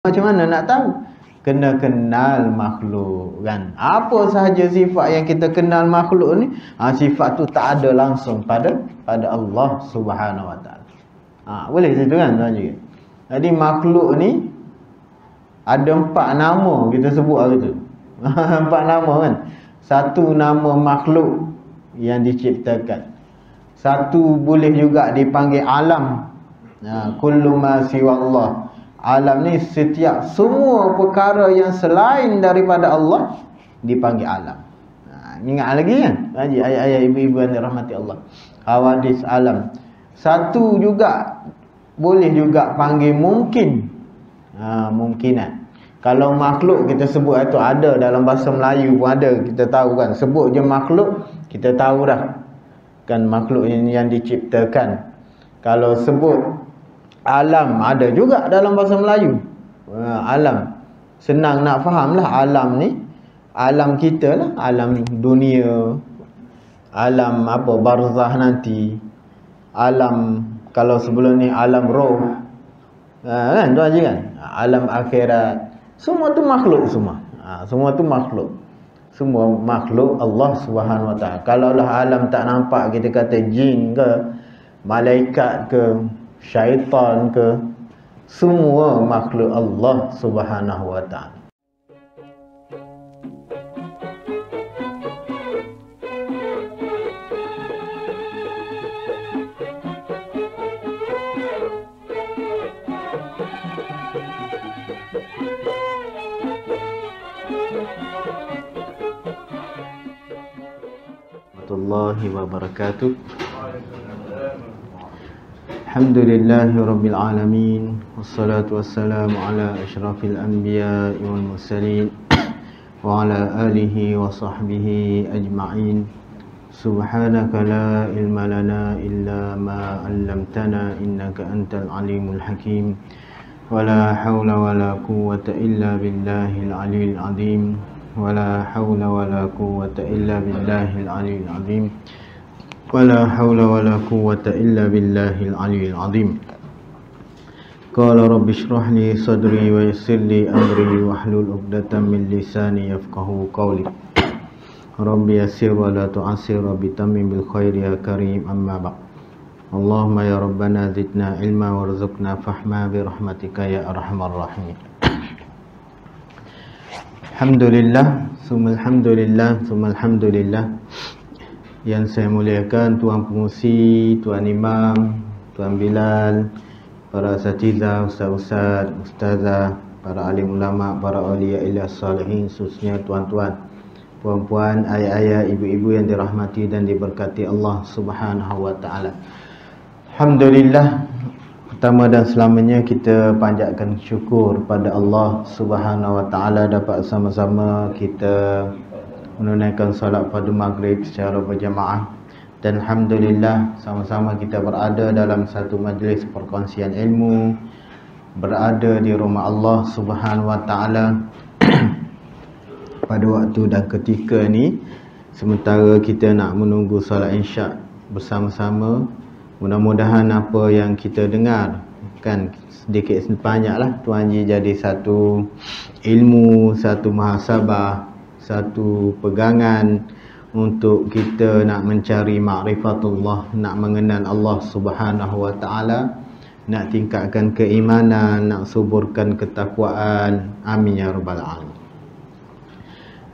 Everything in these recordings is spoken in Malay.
Macam mana nak tahu? Kena kenal makhluk kan. Apa sahaja sifat yang kita kenal makhluk ni, sifat tu tak ada langsung pada Allah Subhanahu Wa Taala. Boleh situ kan tuan juga. Jadi makhluk ni ada 4 nama kita sebut hari tu. 4 nama kan. Satu nama makhluk yang diciptakan. Satu boleh juga dipanggil alam. Kullu ma siwa Allah. Alam ni setiap semua perkara yang selain daripada Allah dipanggil alam. Ingat lagi kan? Ayat-ayat ibu-ibu yang dirahmati Allah. Hawadis alam. Satu juga boleh juga panggil mungkin. Mungkinan. Kalau makhluk kita sebut itu ada dalam bahasa Melayu pun ada, kita tahu kan. Sebut je makhluk, kita tahu dah. Kan makhluk yang diciptakan. Kalau sebut alam ada juga dalam bahasa Melayu. Alam. Senang nak faham lah alam ni. Alam kita lah. Alam dunia. Alam apa barzah nanti. Alam kalau sebelum ni alam roh. Kan tu aja kan. Alam akhirat. Semua tu makhluk semua. Semua tu makhluk. Semua makhluk Allah Subhanahu Wa Taala. Kalaulah alam tak nampak, kita kata jin ke, malaikat ke, syaitan ke, semua makhluk Allah Subhanahu Wa Taala. Warahmatullahi wabarakatuh. Alhamdulillahi rabbil alamin. Wassalatu wassalamu ala asyrafil anbiya'i wal mursalin wa ala alihi wa sahbihi ajma'in. Subhanaka la ilma lana illa ma 'allamtana innaka antal alimul hakim. Wala haula wala quwwata illa billahil aliyil azim. Wala haula wala quwwata illa billahil aliyil azim. Wala haula wala quwwata illa billahil aliyyil azim. Qala rabbi shrah li sadri wa yassir li amri wahlul 'uqdatam min lisani yafqahu qawli. Rabbi yassir wa la tu'assir, rabbi tammim bil khairi ya karim, amma ba'd. Allahumma ya rabbana zidna ilma warzuqna fahma bi rahmatika ya arhamar rahimin. Alhamdulillah, summa alhamdulillah, summa alhamdulillah. Yang saya muliakan Tuan Pengurusi, Tuan Imam, Tuan Bilal, para asatidzah, ustaz-ustaz, ustazah, para alim ulama, para awliya illah salihin, khususnya tuan-tuan, puan-puan, ayah-ayah, ibu-ibu yang dirahmati dan diberkati Allah Subhanahu Wa Taala. Alhamdulillah, pertama dan selamanya kita panjatkan syukur pada Allah Subhanahu Wa Taala dapat sama-sama kita menunaikan solat pada maghrib secara berjamaah, dan alhamdulillah sama-sama kita berada dalam satu majlis perkongsian ilmu, berada di rumah Allah Subhanahu Wa Taala pada waktu dan ketika ni, sementara kita nak menunggu solat isyak bersama-sama. Mudah-mudahan apa yang kita dengar kan sedikit banyaklah Tuan Haji jadi satu ilmu, satu muhasabah, satu pegangan untuk kita nak mencari ma'rifatullah, nak mengenal Allah Subhanahu Wa Taala, nak tingkatkan keimanan, nak suburkan ketakwaan. Amin ya rabbal alamin.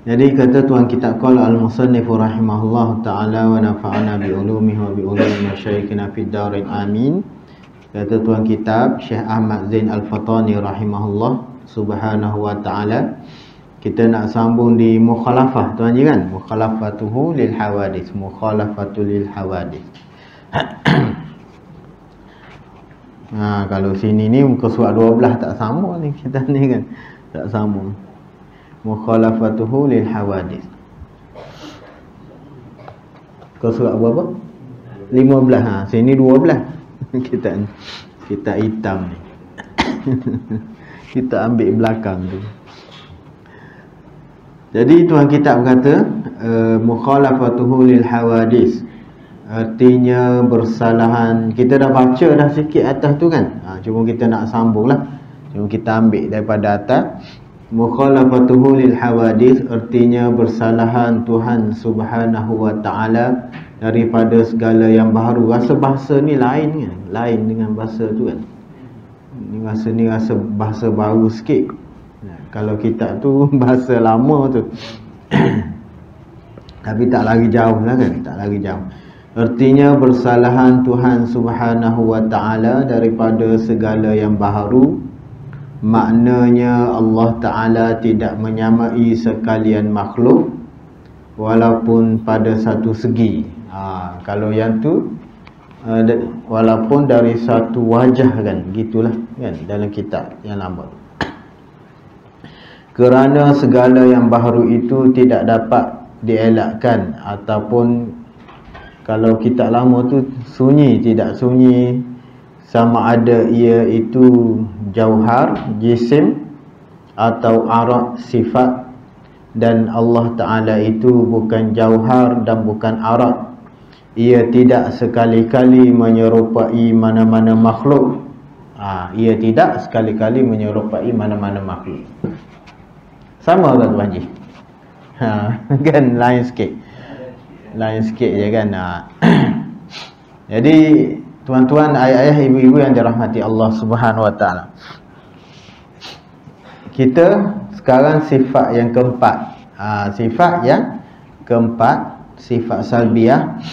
Jadi kata tuan kitab qala al-musannif rahimahullah taala wa nafa'ana bi ulumihi wa bi ulumi masyayikhina fid darin amin. Kata tuan kitab Syekh Ahmad Zain Al-Fatani rahimahullah subhanahu wa taala, kita nak sambung di mukhalafah tuan je kan, mukhalafatuhu lil hawadis, mukhalafatul lil hawadis. Kalau sini ni muka surat 12 tak sama ni, kita ni kan tak sama. Mukhalafatuhu lil hawadis. Muka surat berapa? 15. Sini 12. kita hitam ni. Kita ambil belakang tu. Jadi tuan kitab kata mukhalafatuhu lil hawadis, artinya bersalahan. Kita dah baca dah sikit atas tu kan, cuma kita nak sambung lah. Cuma kita ambil daripada atas. Mukhalafatuhu lil hawadis, artinya bersalahan Tuhan Subhanahu wa taala daripada segala yang baharu. Rasa bahasa ni lain kan? Lain dengan bahasa tu kan. Ni rasa bahasa baru sikit. Kalau kita tu bahasa lama tu. Tapi tak lagi jauh lah kan? Tak lagi jauh. Artinya bersalahan Tuhan Subhanahu wa taala daripada segala yang baharu. Maknanya Allah Ta'ala tidak menyamai sekalian makhluk walaupun pada satu segi. Kalau yang tu walaupun dari satu wajah kan, gitulah kan dalam kitab yang lama. Kerana segala yang baharu itu tidak dapat dielakkan, ataupun kalau kitab lama tu sunyi, tidak sunyi, sama ada ia itu jauhar, jisim atau arat, sifat. Dan Allah Ta'ala itu bukan jauhar dan bukan arat. Ia tidak sekali-kali menyerupai mana-mana makhluk. Ia tidak sekali-kali menyerupai mana-mana makhluk. Sama tak Tuan Haji? Kan lain sikit. Lain sikit je kan. Jadi tuan-tuan, ayah-ayah, ibu-ibu yang dirahmati Allah Subhanahu wa taala. Kita sekarang sifat yang keempat. Sifat yang keempat, sifat salbiyah,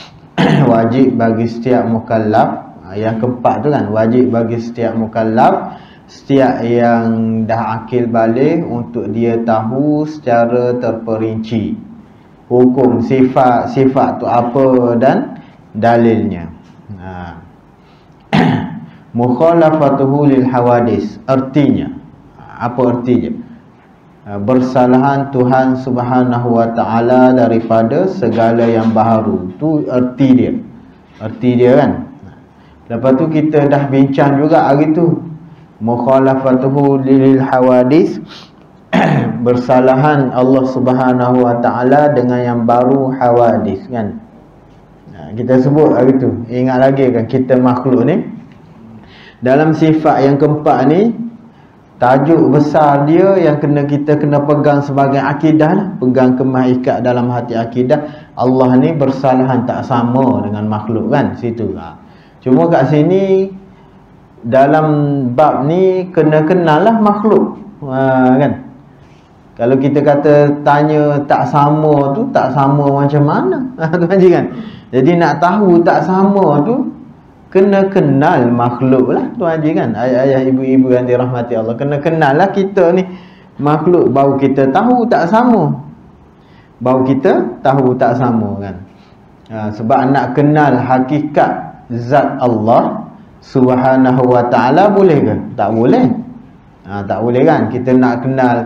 wajib bagi setiap mukallaf. Yang keempat tu kan, wajib bagi setiap mukallaf, setiap yang dah akil balik, untuk dia tahu secara terperinci hukum sifat tu apa dan dalilnya. Mukhalafatuhu lil hawadis, artinya apa artinya? Bersalahan Tuhan Subhanahu wa taala daripada segala yang baharu. Tu arti dia. Arti dia kan. Lepas tu kita dah bincang juga hari tu. Mukhalafatuhu lil hawadis, bersalahan Allah Subhanahu wa taala dengan yang baru hawadis kan. Kita sebut hari tu. Ingat lagi kan, kita makhluk ni dalam sifat yang keempat ni, tajuk besar dia yang kita kena pegang sebagai akidah lah. Pegang kemah ikat dalam hati akidah. Allah ni bersalahan tak sama dengan makhluk kan, situ lah. Cuma kat sini dalam bab ni kena kenal lah makhluk kan. Kalau kita kata tanya tak sama tu, tak sama macam mana? Tuan Haji kan. Jadi nak tahu tak sama tu, kena kenal makhluk lah Tuan Haji kan. Ayah-ayah, ibu-ibu yang dirahmati Allah, kena kenal lah kita ni makhluk, baru kita tahu tak sama. Baru kita tahu tak sama kan. Sebab nak kenal hakikat zat Allah Subhanahu wa ta'ala boleh ke? Tak boleh. Tak boleh kan. Kita nak kenal,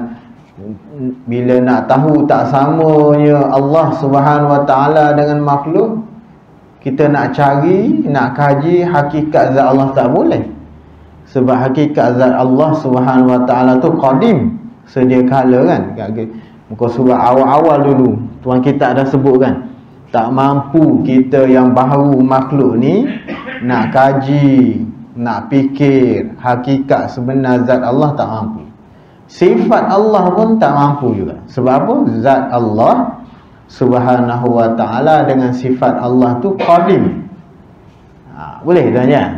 bila nak tahu tak samanya Allah Subhanahu wa ta'ala dengan makhluk, kita nak cari, nak kaji hakikat zat Allah, tak boleh. Sebab hakikat zat Allah Subhanahu wa ta'ala tu qadim, sedia kala kan. Muka surat awal-awal dulu tuan kita dah sebut kan, tak mampu kita yang baharu makhluk ni nak kaji, nak fikir hakikat sebenar zat Allah, tak mampu. Sifat Allah pun tak mampu juga. Sebab apa? Zat Allah Subhanahu wa ta'ala dengan sifat Allah tu qadim. Boleh tuan ya?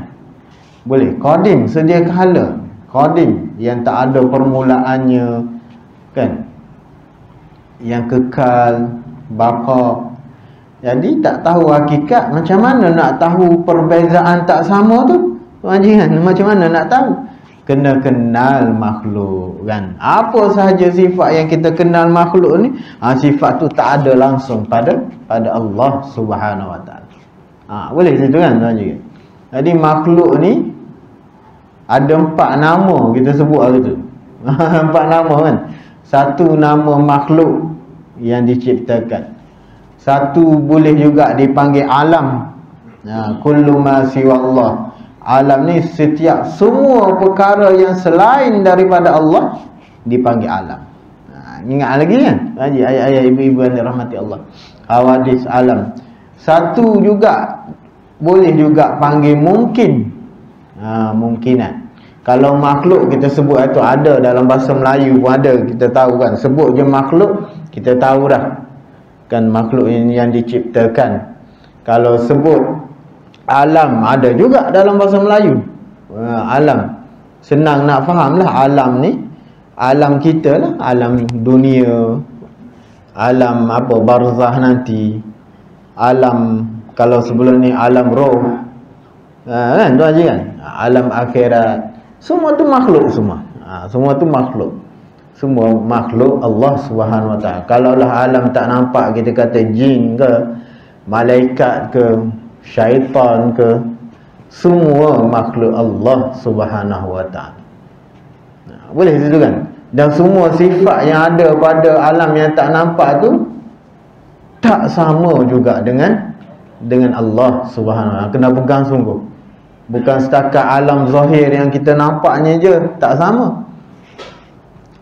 Boleh. Qadim, sedia kala. Qadim, yang tak ada permulaannya kan, yang kekal, baqa. Jadi tak tahu hakikat, macam mana nak tahu perbezaan tak sama tu? Tuan Haji kan, macam mana nak tahu? Kena kenal makhluk kan. Apa sahaja sifat yang kita kenal makhluk ni, sifat tu tak ada langsung pada Allah Subhanahu wa ta'ala. Boleh situ kan Tuan Haji. Jadi makhluk ni ada 4 nama kita sebut hari tu. 4 nama kan. Satu nama makhluk yang diciptakan. Satu boleh juga dipanggil alam. Kullu ma siwa Allah. Alam ni setiap semua perkara yang selain daripada Allah dipanggil alam. Ingat lagi kan ayah-ayah, ibu-ibu yang dirahmati Allah. Hawadis, alam. Satu juga boleh juga panggil mungkin. Mungkinat. Kalau makhluk kita sebut itu ada dalam bahasa Melayu pun ada, kita tahu kan. Sebut je makhluk, kita tahu dah kan makhluk yang diciptakan. Kalau sebut alam, ada juga dalam bahasa Melayu. Alam, senang nak faham lah. Alam ni, alam kita lah, alam dunia, alam apa, barzah nanti, alam kalau sebelum ni alam roh, kan tu aja kan, alam akhirat. Semua tu makhluk semua. Semua tu makhluk. Semua makhluk Allah Subhanahu Wa Taala. Kalaulah alam tak nampak, kita kata jin ke, malaikat ke, syaitan ke, semua makhluk Allah Subhanahu Wa Taala. Boleh situ kan? Dan semua sifat yang ada pada alam yang tak nampak tu tak sama juga dengan Allah Subhanahu Wa Taala. Kena pegang sungguh. Bukan setakat alam zahir yang kita nampaknya je, tak sama.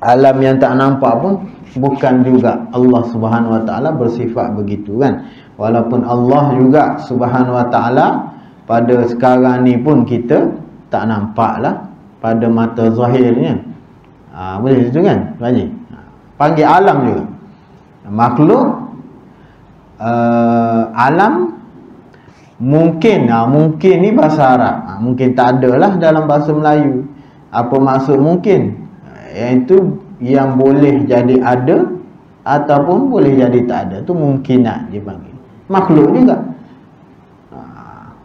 Alam yang tak nampak pun bukan juga Allah Subhanahu Wa Taala bersifat begitu kan. Walaupun Allah juga Subhanahu Wa Taala pada sekarang ni pun kita tak nampak lah pada mata zahirnya. Boleh situ kan Pak Haji? Panggil alam juga makhluk. Alam mungkin, mungkin ni bahasa Arab, mungkin tak ada lah dalam bahasa Melayu. Apa maksud mungkin? Iaitu yang boleh jadi ada ataupun boleh jadi tak ada, tu mungkinat dipanggil. Makhluk juga,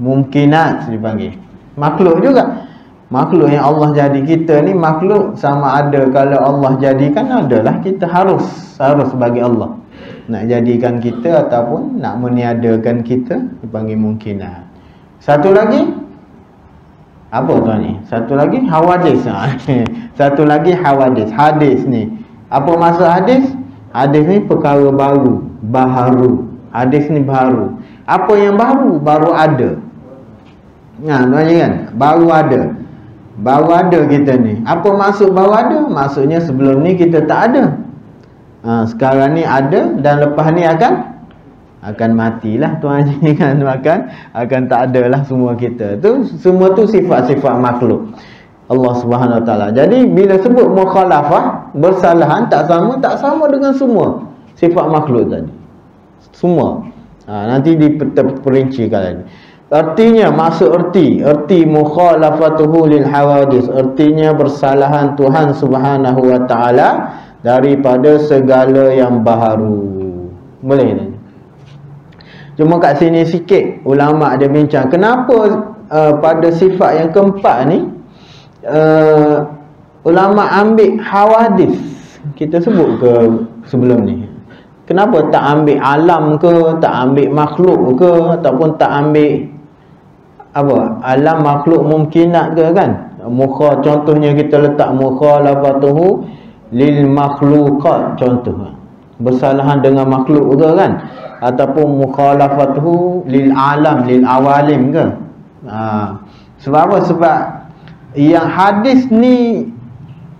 mungkinat dipanggil makhluk juga. Makhluk yang Allah jadi kita ni makhluk, sama ada kalau Allah jadikan, adalah kita harus bagi Allah nak jadikan kita ataupun nak meniadakan kita, dipanggil mungkinat. Satu lagi apa tuan ni? Satu lagi hawadis. Satu lagi hawadis. Hadis ni, apa maksud hadis? Hadis ni perkara baru, baharu. Hadis ni baru. Apa yang baru? Baru ada. Tuan ni kan, baru ada. Baru ada kita ni. Apa maksud baru ada? Maksudnya sebelum ni kita tak ada. Sekarang ni ada, dan lepas ni akan matilah tuan haji kan, akan tak ada lah semua kita tu. Semua tu sifat-sifat makhluk Allah Subhanahu Wa Taala. Jadi bila sebut mukhalafah, bersalahan, tak sama dengan semua sifat makhluk tadi. Semua nanti diperincikan lagi. Artinya, maksud erti mukhalafatuhu lil hawadis, artinya bersalahan Tuhan Subhanahu Wa Taala daripada segala yang baharu. Boleh ni. Cuma kat sini sikit ulama ada bincang kenapa pada sifat yang keempat ni ulama ambil hawadis. Kita sebut ke sebelum ni, kenapa tak ambil alam ke, tak ambil makhluk ke, ataupun tak ambil apa, alam, makhluk, mungkinat ke kan? Contohnya kita letak mukhalafatuhu lil makhluqat, contoh bersalahan dengan makhluk ke kan, ataupun mukhalafatuhu lil alam, lil awalim ke. Sebab apa? Sebab yang hadis ni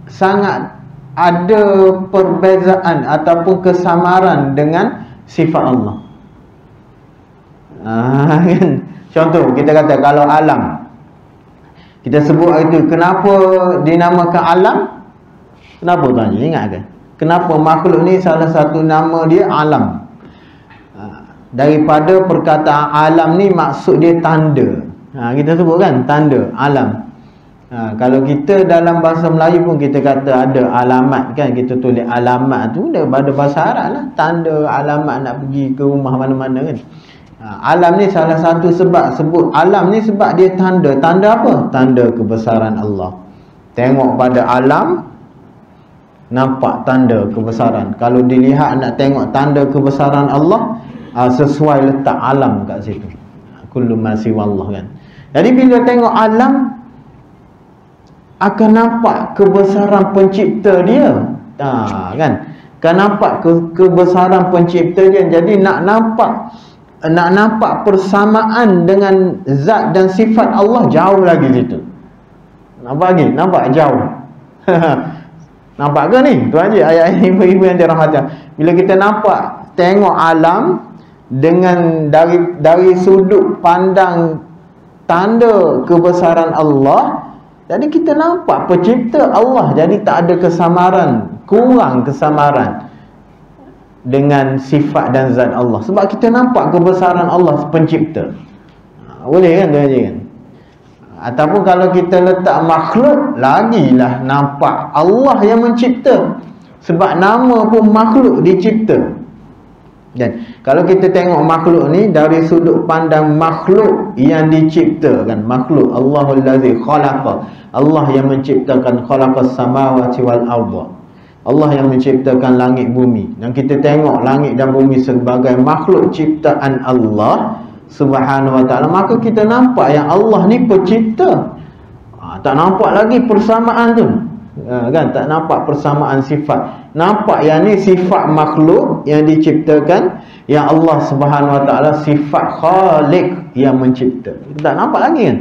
sangat ada perbezaan ataupun kesamaran dengan sifat Allah. Kan? Contoh kita kata kalau alam, kita sebut itu, kenapa dinamakan alam? Kenapa tuan? Ingat ke? Kenapa makhluk ni salah satu nama dia alam? Daripada perkataan alam ni maksud dia tanda. Kita sebut kan tanda, alam. Kalau kita dalam bahasa Melayu pun kita kata ada alamat kan, kita tulis alamat tu daripada bahasa Arab lah, tanda, alamat nak pergi ke rumah mana-mana kan. Alam ni salah satu sebab sebut alam ni sebab dia tanda. Tanda apa? Tanda kebesaran Allah. Tengok pada alam, nampak tanda kebesaran. Kalau dilihat nak tengok tanda kebesaran Allah, sesuai letak alam kat situ. Kullu ma siwallah kan. Jadi bila tengok alam, akan nampak kebesaran pencipta dia. Kan? Akan nampak kebesaran pencipta dia. Jadi nak nampak persamaan dengan zat dan sifat Allah, jauh lagi situ. Nampak lagi? Nampak jauh. Nampak ke ni? Tu aja ayat ibu-ibu yang dirahmati. Bila kita nampak, tengok alam dengan dari sudut pandang tanda kebesaran Allah, Jadi kita nampak pencipta Allah, jadi tak ada kesamaran, kurang kesamaran dengan sifat dan zat Allah. Sebab kita nampak kebesaran Allah pencipta. Boleh kan tuan-tuan kan? Ataupun kalau kita letak makhluk, lagilah nampak Allah yang mencipta. Sebab nama pun makhluk dicipta. Dan kalau kita tengok makhluk ni dari sudut pandang makhluk yang diciptakan, makhluk Allahul ladzi khalaqa, Allah yang menciptakan, khalaqas samawati wal arda, Allah yang menciptakan langit bumi. Dan kita tengok langit dan bumi sebagai makhluk ciptaan Allah Subhanahu wa ta'ala, maka kita nampak yang Allah ni pencipta. Tak nampak lagi persamaan tu, kan? Tak nampak persamaan sifat. Nampak yang ni sifat makhluk yang diciptakan, yang Allah Subhanahu wa ta'ala sifat khaliq yang mencipta. Tak nampak lagi kan?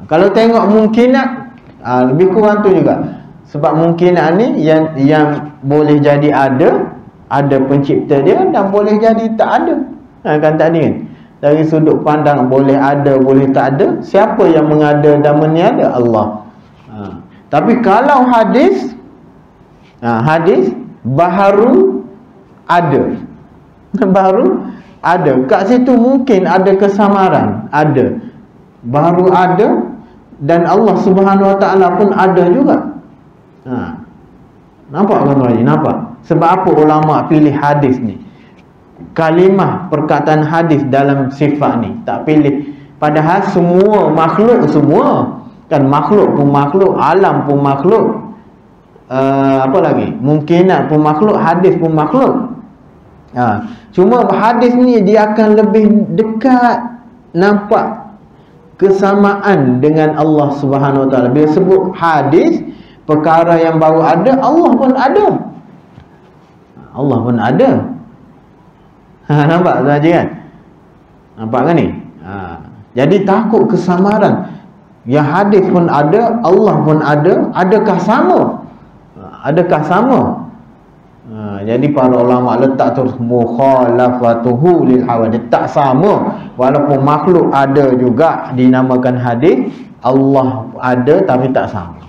Kalau tengok mungkinat, lebih kurang tu juga. Sebab mungkinat ni yang boleh jadi ada pencipta dia, dan boleh jadi tak ada. Kan tadi kan? Dari sudut pandang boleh ada, boleh tak ada, siapa yang mengada dan meniada? Allah. Tapi kalau hadis, hadis baharu ada. Baru ada. Kat situ mungkin ada kesamaran, ada. Baru ada, dan Allah Subhanahu wa ta'ala pun ada juga. Nampak kan tuan-tuan? Nampak? Sebab apa ulama pilih hadis ni? Kalimah perkataan hadis dalam sifat ni tak pilih. Padahal semua makhluk, semua kan, makhluk pun makhluk, alam pun makhluk, apa lagi, mungkinat pun makhluk, hadis pun makhluk. Cuma hadis ni dia akan lebih dekat nampak kesamaan dengan Allah Subhanahu wa ta'ala. Bila sebut hadis, perkara yang baru ada, Allah pun ada. Allah pun ada. Nampak tuan-tuan kan? Nampak kan ni? Jadi takut kesamaran. Yang hadis pun ada, Allah pun ada. Adakah sama? Adakah sama? Jadi para ulama letak terus mukhalafatuhu lil hawadith, tak sama. Walaupun makhluk ada juga dinamakan hadis, Allah ada tapi tak sama.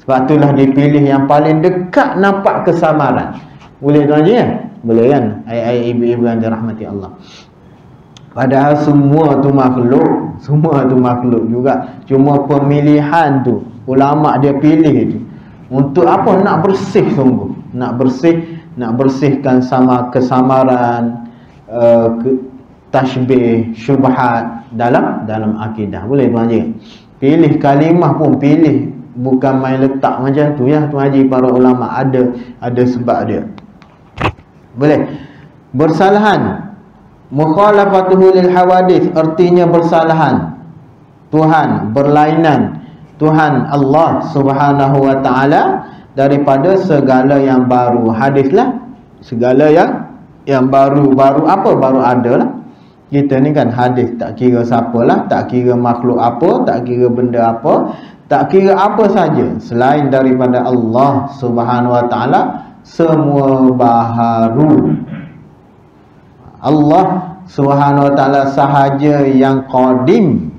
Sebab itulah dipilih yang paling dekat nampak kesamaran. Boleh tuan-tuan ya? Boleh kan? Ayat-ayat ibu-ibu yang dirahmati Allah. Padahal semua tu makhluk, semua tu makhluk juga. Cuma pemilihan tu ulama dia pilih itu untuk apa? Nak bersih sungguh. Nak bersihkan sama kesamaran, tashbih, syubhat dalam akidah. Boleh tuan haji? Pilih kalimah pun pilih, bukan main letak macam tu ya tuan haji. Para ulama ada sebab dia. Boleh. Bersalahan, mukhalafatuhu lil hawadith, artinya bersalahan. Tuhan berlainan, Tuhan Allah Subhanahu wa ta'ala daripada segala yang baru. Hadislah segala yang baru apa? Baru ada lah. Kita ni kan hadis, tak kira siapalah, tak kira makhluk apa, tak kira benda apa, tak kira apa saja selain daripada Allah Subhanahu wa ta'ala, semua baharu. Allah Subhanahu wa ta'ala sahaja yang qadim.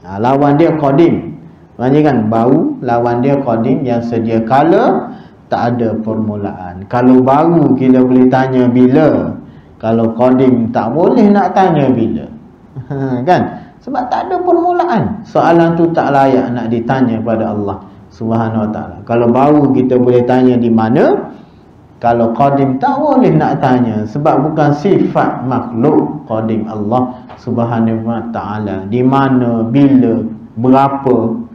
Lawan dia qadim. Maksudnya kan baru, lawan dia qadim, yang sedia kala, tak ada permulaan. Kalau baru kita boleh tanya bila, kalau qadim tak boleh nak tanya bila. Kan? Sebab tak ada permulaan. Soalan tu tak layak nak ditanya pada Allah Subhanahu wa ta'ala. Kalau baru kita boleh tanya di mana, kalau qadim tak boleh nak tanya. Sebab bukan sifat makhluk qadim Allah Subhanahu wa ta'ala. Di mana, bila, berapa,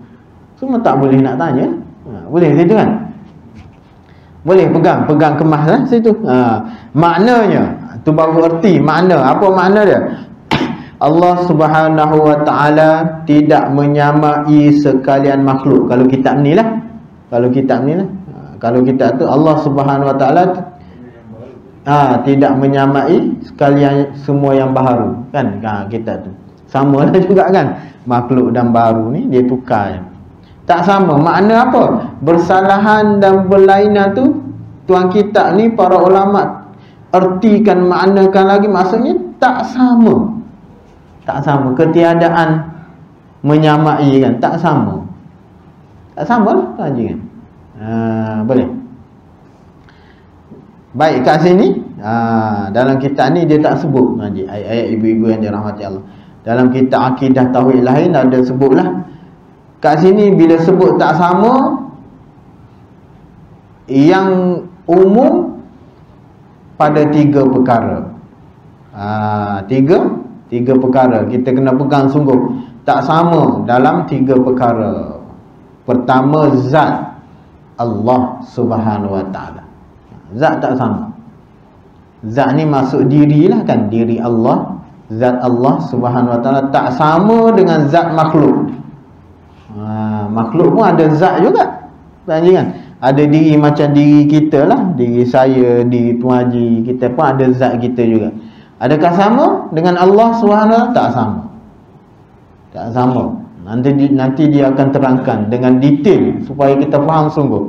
semua tak boleh nak tanya. Boleh situ kan? Boleh pegang kemas lah situ. Maknanya tu baru erti makna. Apa makna dia? Allah Subhanahu wa ta'ala tidak menyamai sekalian makhluk. Kalau kitab ni lah. Kalau kitab tu Allah Subhanahu wa ta'ala tidak menyamai sekalian semua yang baru. Kan? Kitab tu sama lah juga kan. Makhluk dan baru ni dia tukar. Tak sama. Makna apa? Bersalahan dan berlainan tu, tuan kitab ni para ulama ertikan, maknakan lagi, maksudnya tak sama. Tak sama. Ketiadaan menyamai kan, tak sama. Tak sama lah tuan haji kan. Boleh. Baik, kat sini dalam kitab ni dia tak sebut tuan haji, ayat ibu-ibu yang dirahmati Allah. Dalam kitab akidah tauhid lain ada sebutlah. Kat sini bila sebut tak sama, yang umum pada 3 perkara. Tiga perkara kita kena pegang sungguh. Tak sama dalam 3 perkara. Pertama, zat Allah Subhanahu Wa Ta'ala. Zat tak sama. Zat ni masuk diri lah kan, diri Allah. Zat Allah Subhanahu Wa Ta'ala tak sama dengan zat makhluk. Makhluk pun ada zat juga, kan? Ada diri macam diri kita lah, diri saya, diri Tuan Haji, kita pun ada zat kita juga. Adakah sama dengan Allah Subhanahu? Tak sama. Tak sama. Nanti dia akan terangkan dengan detail supaya kita faham sungguh.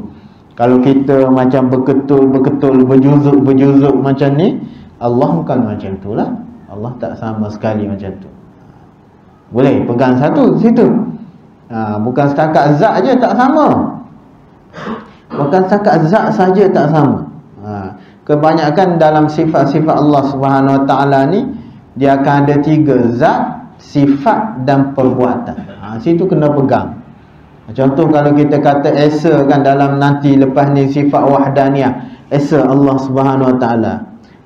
Kalau kita macam berketul, berjuzuk macam ni, Allah bukan macam tu lah. Allah tak sama sekali macam tu. Boleh pegang satu situ. Bukan setakat zat je tak sama. Bukan setakat zat saja tak sama. Kebanyakan dalam sifat-sifat Allah Subhanahu Wa Ta'ala ni, dia akan ada 3 zat, sifat dan perbuatan. Situ kena pegang. Contoh kalau kita kata esa kan, dalam nanti lepas ni sifat wahdaniyah, esa Allah Subhanahu Wa Ta'ala.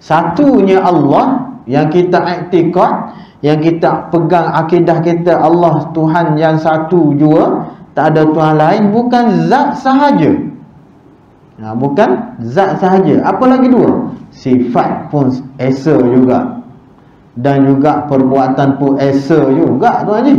Satunya Allah yang kita iktikad, yang kita pegang akidah kita, Allah Tuhan yang satu jua, tak ada Tuhan lain, bukan zat sahaja. Bukan zat sahaja. Apa lagi 2? Sifat pun esa juga, dan juga perbuatan pun esa juga Tuan Haji.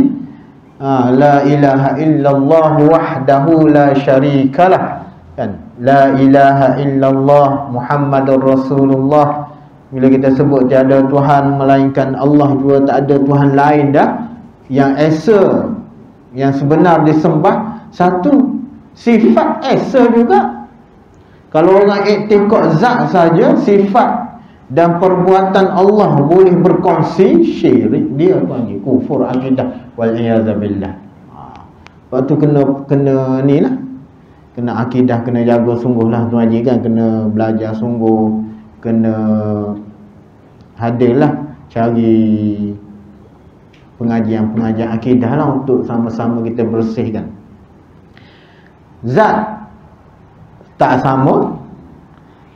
La ilaha illallah wahdahu la syarikalah, kan? La ilaha illallah Muhammadur Rasulullah. Bila kita sebut tiada Tuhan melainkan Allah, juga tak ada Tuhan lain dah, yang esa, yang sebenar disembah satu. Sifat esa juga. Kalau orang iktikad zat saja, sifat dan perbuatan Allah boleh berkongsi, syirik dia panggil kufur akidah, wal iyadzabillah. Waktu kena ni lah, kena akidah, kena jaga sungguh lah Tuan Haji kan, kena belajar sungguh, kena hadirlah cari pengajian akidah lah untuk sama-sama kita bersihkan. Zat tak sama,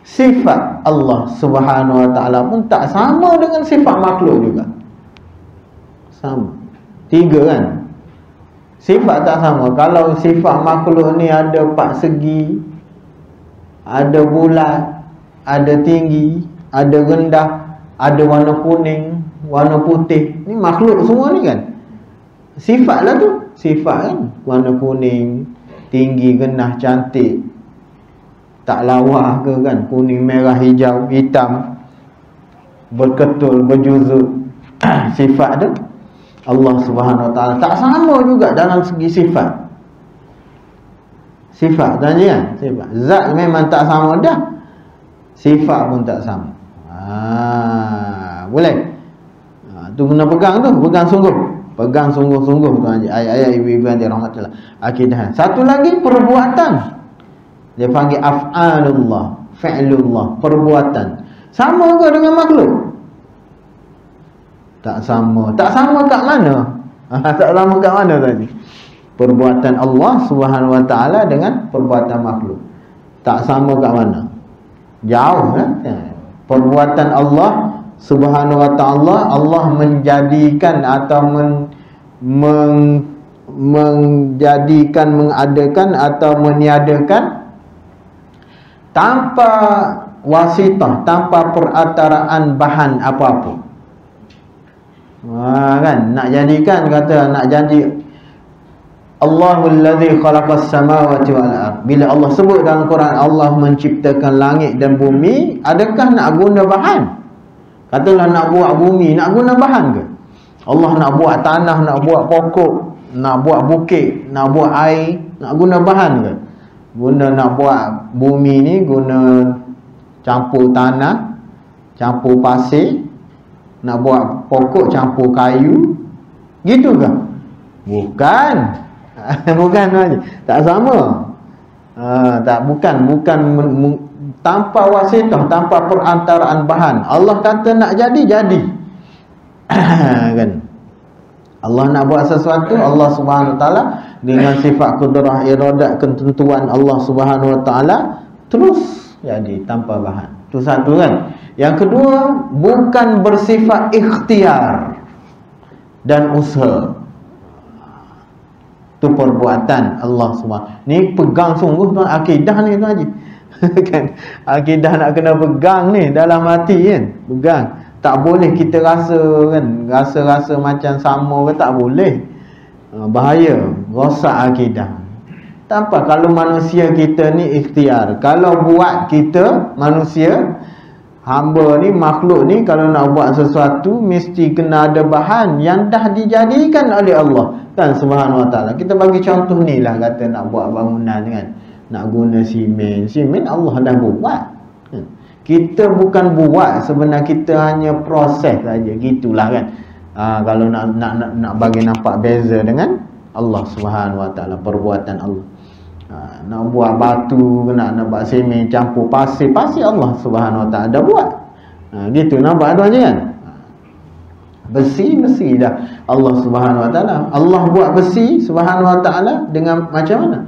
sifat Allah Subhanahu Wa Ta'ala pun tak sama dengan sifat makhluk juga. Sama. 3 kan. Sifat tak sama. Kalau sifat makhluk ni ada 4 segi, ada bulat, ada tinggi, ada rendah, ada warna kuning, warna putih. Ni makhluk semua ni kan. Sifat lah tu. Sifat kan, warna kuning, tinggi, genah, cantik, tak lawa ke kan, kuning, merah, hijau, hitam, berketul, berjuzuk. Sifat tu Allah Subhanahu Wa Ta'ala tak sama juga dalam segi sifat. Sifat tanya kan, sifat zat memang tak sama dah, sifat pun tak sama. Boleh. Tu kena pegang tu, pegang sungguh. Pegang sungguh-sungguh tu ayat-ayat ibu-ibu yang dirahmati Allah. Akidah. Satu lagi perbuatan. Dia panggil af'alullah, fi'lullah, perbuatan. Sama ke dengan makhluk? Tak sama. Tak sama kat mana? Tak sama kat mana tadi? Perbuatan Allah Subhanahu Wa Ta'ala dengan perbuatan makhluk, tak sama kat mana? Jauh kan? Perbuatan Allah Subhanahu Wa Ta'ala, Allah menjadikan atau menjadikan, mengadakan atau meniadakan tanpa wasitah, tanpa perantaraan bahan apa-apa. Kan nak jadikan, kata nak jadi Allahul ladzi khalaqas samawati wal ard. Bila Allah sebut dalam Quran Allah menciptakan langit dan bumi, adakah nak guna bahan? Katalah nak buat bumi, nak guna bahan ke? Allah nak buat tanah, nak buat pokok, nak buat bukit, nak buat air, nak guna bahan ke? Nak buat bumi ni guna campur tanah, campur pasir, nak buat pokok campur kayu, gitu ke? Bukan. Bukan tuan haji, tak sama. Tak, bukan tanpa wasitah, tanpa perantaraan bahan. Allah kata nak jadi kan. Allah nak buat sesuatu, Allah Subhanahu Wa Taala dengan sifat kudrah, iradat, ketentuan Allah Subhanahu Wa Taala terus jadi tanpa bahan. Itu satu kan. Yang kedua, bukan bersifat ikhtiar dan usaha. Itu perbuatan Allah Subhanahu. Ni pegang sungguh tuan, akidah ni tuan haji. Kan akidah nak kena pegang ni dalam hati kan, pegang. Tak boleh kita rasa kan, rasa macam sama ke, tak boleh. Bahaya, rosak akidah. Tanpa, kalau manusia kita ni ikhtiar. Kalau buat kita manusia, hamba ni, makhluk ni, kalau nak buat sesuatu mesti kena ada bahan yang dah dijadikan oleh Allah kan Subhanahu Wa Taala. Kita bagi contoh ni lah, kata nak buat bangunan kan, nak guna simen Allah dah buat. Kita bukan buat, sebenarnya kita hanya proses saja, gitulah kan. Kalau nak bagi nampak beza dengan Allah Subhanahu Wa Taala, perbuatan Allah. Nak buat batu, nak buat semen campur pasir Allah Subhanahu Wa Taala dah buat. Gitu nampak tu aja kan. Besi dah Allah Subhanahu Wa Taala. Allah buat besi Subhanahu Wa Taala dengan macam mana?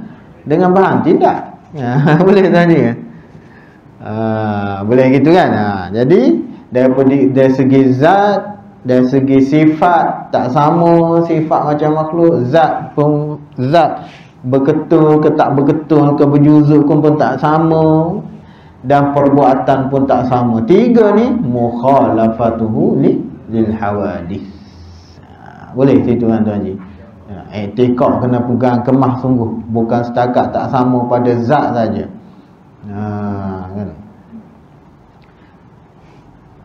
Dengan bahan tidak. Boleh tanya kan? Boleh gitu kan. Jadi dari segi zat, dari segi sifat tak sama, sifat macam makhluk, zat berketul ke tak berketul ke berjuzuk pun tak sama, dan perbuatan pun tak sama. Tiga ni mukhalafatuhu lil hawadis. Boleh situ kan tuan haji. I'tiqad kena pegang kemah sungguh, bukan setakat tak sama pada zat saja. Kan.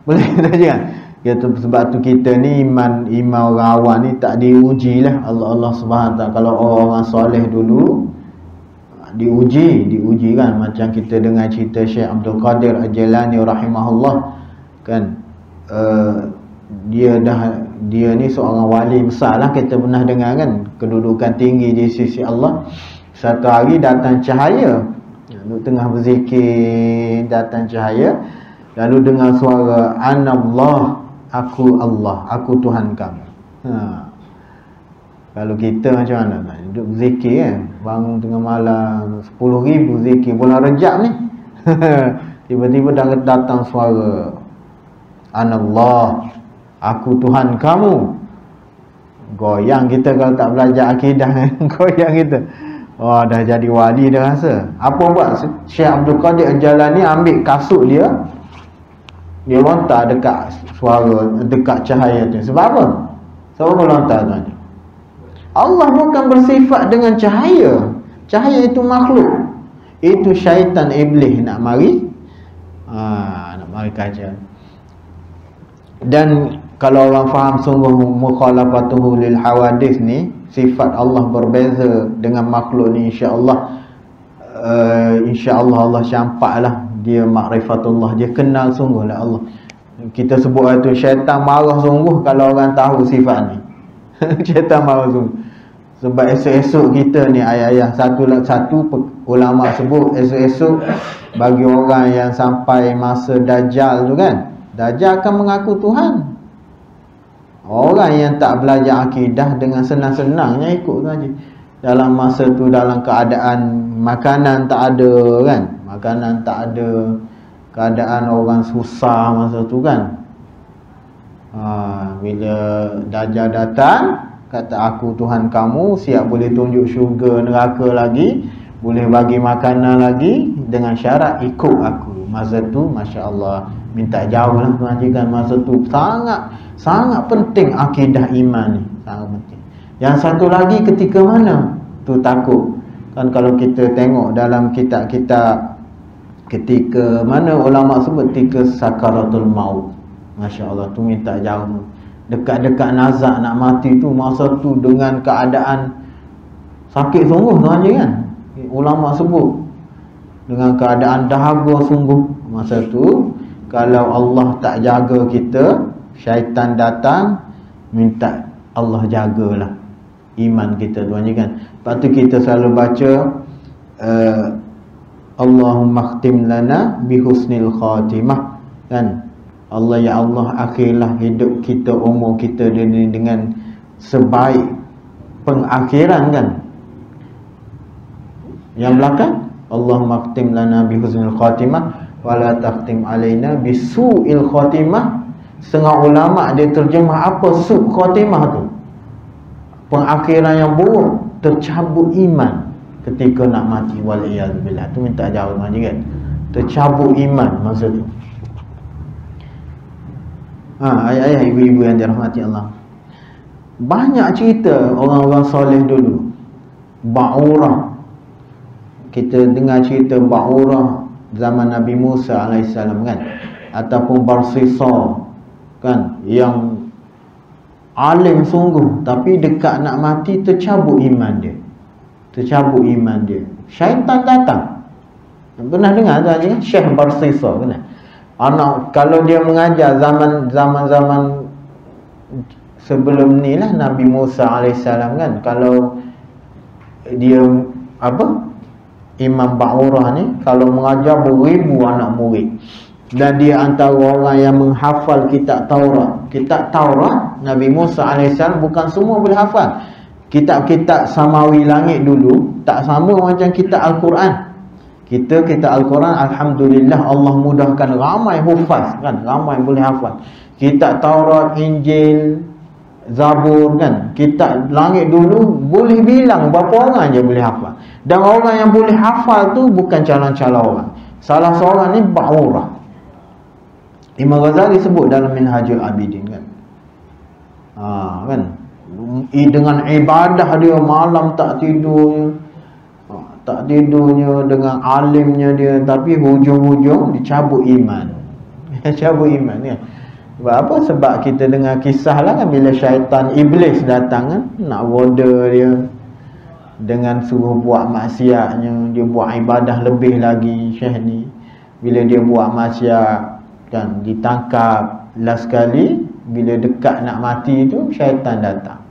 Boleh tak kan? Sebab tu kita ni iman orang awam ni tak diuji lah Allah Subhanahu Taala. Kalau orang soleh dulu diuji kan, macam kita dengar cerita Syekh Abdul Qadir Al-Jilani rahimahullah kan. Dia ni seorang wali besar lah, kita pernah dengar kan, kedudukan tinggi di sisi Allah. Satu hari datang cahaya, lalu tengah berzikir, datang cahaya, lalu dengar suara Anallah, aku Allah, aku Tuhan kamu. Kalau kita macam mana? Duduk berzikir kan, bangun tengah malam 10,000 zikir bulan Rejab ni. Tiba-tiba datang suara Anallah, aku Tuhan kamu. Goyang kita kalau tak belajar akidah. Goyang kita. Oh, dah jadi wali dah rasa. Apa buat Syekh Abdul Qadir Al-Jilani? Ambil kasut dia lontar dekat suara, dekat cahaya tu. Sebab apa? Sebab apa lontar tu? Allah bukan bersifat dengan cahaya. Cahaya itu makhluk. Itu syaitan iblis nak mari kaca. Dan kalau orang faham sungguh mukhalafatuhu lil hawadis ni, sifat Allah berbeza dengan makhluk ni, insya-Allah Allah campaklah dia makrifatullah, dia kenal sungguh lah Allah. Kita sebut itu syaitan marah sungguh kalau orang tahu sifat ni. Syaitan marah sungguh. Sebab esok-esok kita ni ayah-ayah satu ulama sebut, esok-esok bagi orang yang sampai masa Dajjal tu kan, Dajjal akan mengaku Tuhan. Orang yang tak belajar akidah dengan senang-senangnya ikut tu aja. Dalam masa tu dalam keadaan makanan tak ada kan, makanan tak ada, keadaan orang susah masa tu kan. Bila Dajjal datang, kata aku Tuhan kamu, siap boleh tunjuk syurga neraka lagi, boleh bagi makanan lagi, dengan syarat ikut aku. Masa tu Masya Allah, minta jauh lah tuan haji kan. Masa tu sangat penting akidah iman ni, sangat penting. Yang satu lagi ketika mana tu takut kan, kalau kita tengok dalam kitab-kitab, ketika mana ulama sebut ketika sakaratul maut, Masya Allah tu minta jauh. Dekat-dekat nazak nak mati tu, masa tu dengan keadaan sakit sungguh tuan haji kan. Ulama sebut dengan keadaan dahaga sungguh. Masa tu kalau Allah tak jaga kita, syaitan datang, minta Allah jagalah iman kita tuan haji kan. Lepas tu kita selalu baca Allahumma khtim lana bihusnil khatimah, kan? Allah, ya Allah, akhirlah hidup kita, umur kita dengan sebaik pengakhiran, kan? Yang belakang Allahumma khtim lana bihusnil khatimah wala takhtim alaina bisu'il khatimah. Setengah ulama dia terjemah apa su' khatimah tu? Pengakhiran yang buruk, tercabut iman ketika nak mati, waliyadzubillah. Tu minta jauh lagi, kan? Tercabut iman maksud tu. Ayah-ayah, ibu-ibu yang dirahmati Allah, banyak cerita orang-orang soleh dulu. Ba'urah, kita dengar cerita Ba'urah zaman Nabi Musa AS, kan? Ataupun Barsisa, kan? Yang alim sungguh, tapi dekat nak mati tercabut iman dia. Tercabut iman dia. Syaitan datang. Pernah dengar tak ni? Syekh Barsisa, kan? Anak, kalau dia mengajar zaman sebelum ni lah, Nabi Musa AS, kan? Kalau dia Imam Ba'urah ni, kalau mengajar beribu anak murid, dan dia antara orang yang menghafal kitab Taurat. Kitab Taurat Nabi Musa AS bukan semua boleh hafal. Kitab-kitab samawi langit dulu tak sama macam kitab Al-Quran. Kitab Al-Quran, alhamdulillah, Allah mudahkan, ramai hufaz, kan? Ramai boleh hafal. Kitab Taurat, Injil, Zabur, kan? Kitab langit dulu boleh bilang berapa orang je boleh hafal. Dan orang yang boleh hafal tu bukan calon-calon orang. Salah seorang ni Ba'urah. Imam Ghazali sebut dalam Minhajul Abidin, kan? Kan? Dengan ibadah dia, malam tak tidurnya, dengan alimnya dia, tapi hujung-hujung dicabut iman. Cabut iman, kan? Sebab apa? Sebab kita dengar kisah lah, kan? Bila syaitan iblis datang, kan? Nak goda dia dengan suruh buat maksiatnya, dia buat ibadah lebih lagi. Syekh ni bila dia buat maksiat, kan, ditangkap. Last kali bila dekat nak mati tu, syaitan datang.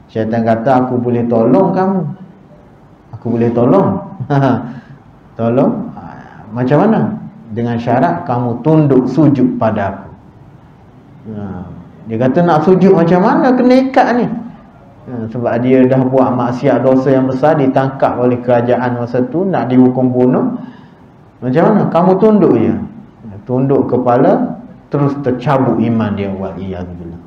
Syaitan kata, aku boleh tolong kamu. Aku boleh tolong. Tolong. Macam mana? Dengan syarat kamu tunduk sujud pada aku. Dia kata, nak sujud macam mana? Kena ikat ni. Sebab dia dah buat maksiat dosa yang besar, ditangkap oleh kerajaan masa tu, nak dihukum bunuh. Macam mana? Kamu tunduk je. Tunduk kepala, terus tercabut iman dia. Waliyadzubillah.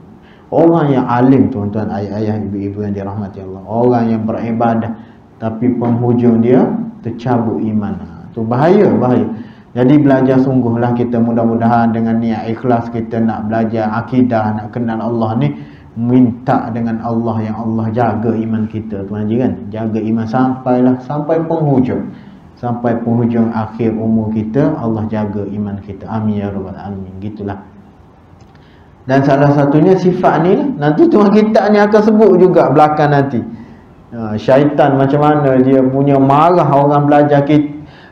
Orang yang alim, tuan-tuan, ayah-ayah, ibu-ibu yang dirahmati Allah, orang yang beribadah tapi penghujung dia tercabut iman. Tu bahaya. Jadi belajar sungguhlah kita, mudah-mudahan dengan niat ikhlas kita nak belajar akidah, nak kenal Allah ni, minta dengan Allah yang Allah jaga iman kita, tuan haji, kan? Jaga iman sampai penghujung. Sampai penghujung akhir umur kita, Allah jaga iman kita. Amin ya rabbal alamin. Gitulah. Dan salah satunya sifat ni lah. Nanti tuan kitab ni akan sebut juga belakang nanti. Syaitan macam mana dia punya marah orang belajar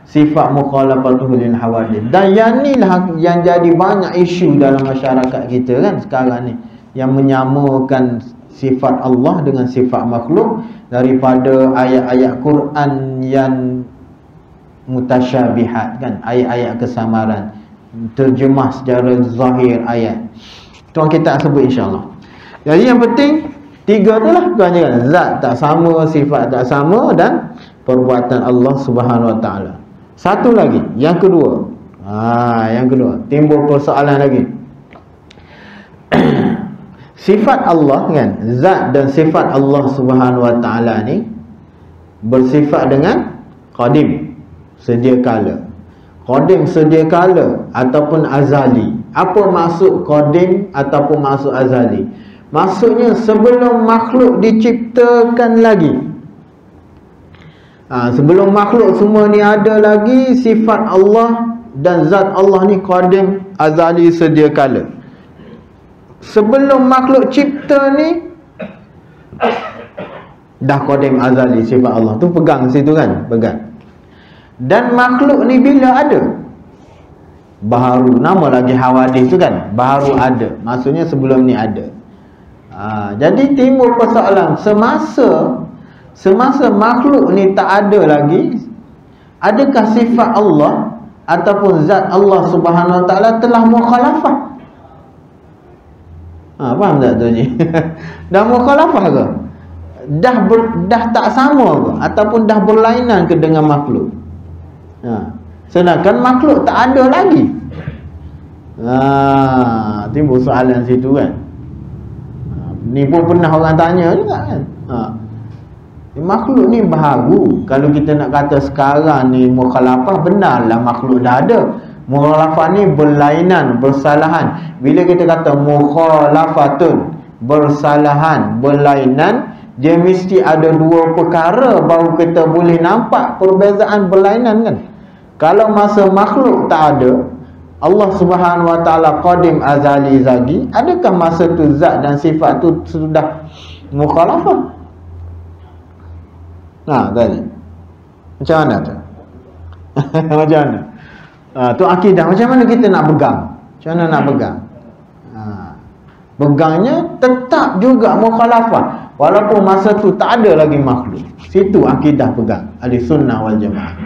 sifat mukhalafatul lil hawadith. Dan yang ni lah yang jadi banyak isu dalam masyarakat kita, kan, sekarang ni, yang menyamakan sifat Allah dengan sifat makhluk, daripada ayat-ayat Quran yang mutasyabihat, kan, ayat-ayat kesamaran, terjemah secara zahir ayat. Tuan kita sebut insya-Allah. Jadi yang penting tiga tu lah, tuan, kan? Zat tak sama, sifat tak sama, dan perbuatan Allah Subhanahu Wa Taala. Satu lagi, yang kedua. Yang kedua, timbul persoalan lagi. Sifat Allah, kan, zat dan sifat Allah Subhanahu Wa Taala ni bersifat dengan qadim, sedia kala. Qadim, sedia kala, ataupun azali. Apa maksud qadim ataupun maksud azali? Maksudnya sebelum makhluk diciptakan lagi. Sebelum makhluk semua ni ada lagi, sifat Allah dan zat Allah ni qadim, azali, sedia kala. Sebelum makhluk cipta ni dah qadim, azali, sifat Allah tu pegang situ, kan, pegang. Dan makhluk ni bila ada? Baharu, nama lagi hawadith tu, kan, baru ada. Maksudnya sebelum ni ada. Jadi timbul persoalan semasa makhluk ni tak ada lagi, adakah sifat Allah ataupun zat Allah Subhanahu Wa Taala telah mukhalafah? Faham tak tu ni? Dah mukhalafah ke? Dah tak sama ke? Ataupun dah berlainan ke dengan makhluk? Sedangkan makhluk tak ada lagi. Timbul soalan situ kan. Ni pun pernah orang tanya juga kan. Makhluk ni baharu. Kalau kita nak kata sekarang ni mukhalafah, benarlah makhluk dah ada. Mukhalafah ni berlainan, bersalahan. Bila kita kata mukhalafatun, bersalahan, berlainan, dia mesti ada dua perkara baru kita boleh nampak perbezaan berlainan kan. Kalau masa makhluk tak ada, Allah Subhanahu Wa Taala qadim azali zagi, adakah masa tu zat dan sifat tu sudah mukhalafah? Tadi macam mana tu? Macam mana? Tu akidah. Macam mana kita nak pegang? Macam mana nak pegang? Pegangnya tetap juga mukhalafah, walaupun masa tu tak ada lagi makhluk. Situ akidah pegang ahli sunnah wal jamaah.